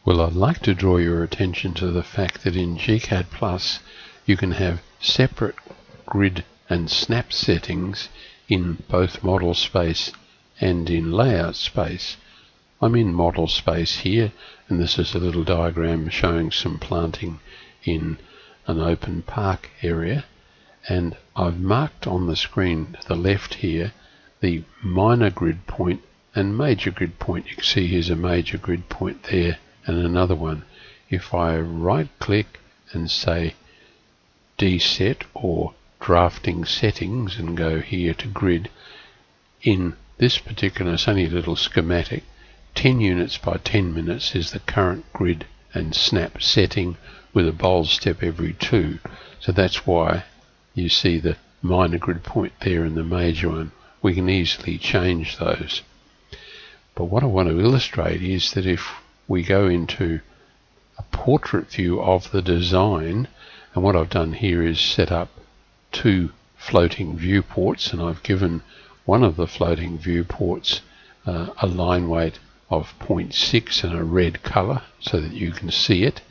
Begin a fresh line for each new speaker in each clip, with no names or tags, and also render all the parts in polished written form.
Well, I'd like to draw your attention to the fact that in gCADPlus you can have separate grid and snap settings in both model space and in layout space. I'm in model space here, and this is a little diagram showing some planting in an open park area, and I've marked on the screen to the left here the minor grid point and major grid point. You can see here's a major grid point there and another one. If I right click and say Deset or drafting settings and go here to grid, in this particular, it's only a little schematic, 10 units by 10 minutes is the current grid and snap setting with a bold step every 2. So that's why you see the minor grid point there and the major one. We can easily change those. But what I want to illustrate is that if we go into a portrait view of the design, and what I've done here is set up 2 floating viewports, and I've given one of the floating viewports a line weight of 0.6 and a red color so that you can see it.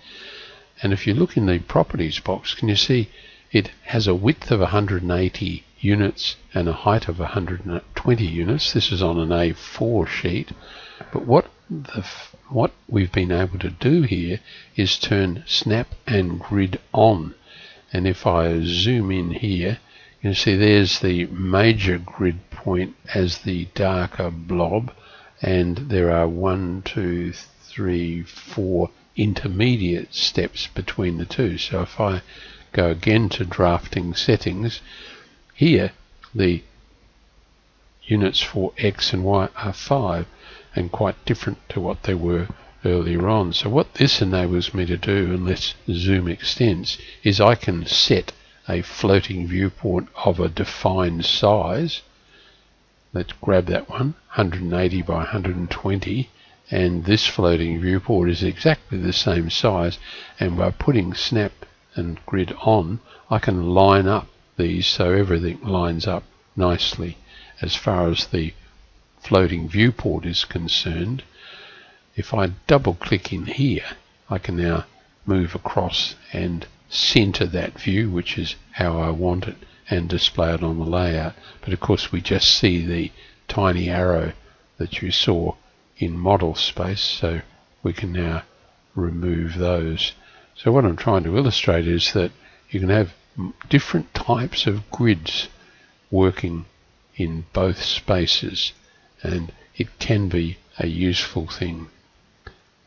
And if you look in the properties box, can you see it has a width of 180 units and a height of 120 units. This is on an A4 sheet, but what we've been able to do here is turn snap and grid on. And if I zoom in here, you can see there's the major grid point as the darker blob, and there are 1, 2, 3, 4 intermediate steps between the two. So if I go again to drafting settings, here the units for X and Y are 5 and quite different to what they were earlier on. So what this enables me to do, and let's zoom extends, is I can set a floating viewport of a defined size. Let's grab that one, 180 by 120, and this floating viewport is exactly the same size, and by putting snap and grid on, I can line up these so everything lines up nicely as far as the floating viewport is concerned. If I double click in here, I can now move across and center that view, which is how I want it, and display it on the layout. But of course we just see the tiny arrow that you saw in model space, so we can now remove those. So what I'm trying to illustrate is that you can have different types of grids working in both spaces, and it can be a useful thing.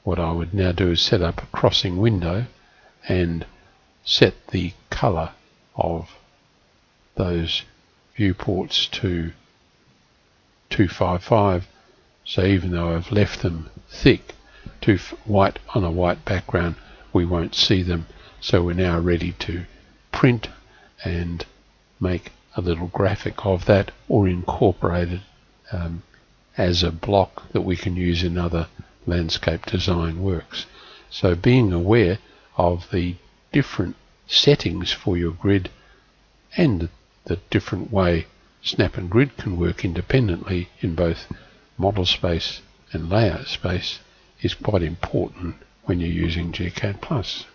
What I would now do is set up a crossing window and set the color of those viewports to 255. So even though I've left them thick, white on a white background, we won't see them. So we're now ready to print and make a little graphic of that, or incorporate it as a block that we can use in other landscape design works. So being aware of the different settings for your grid and the different way snap and grid can work independently in both model space and layout space is quite important when you're using gCADPlus.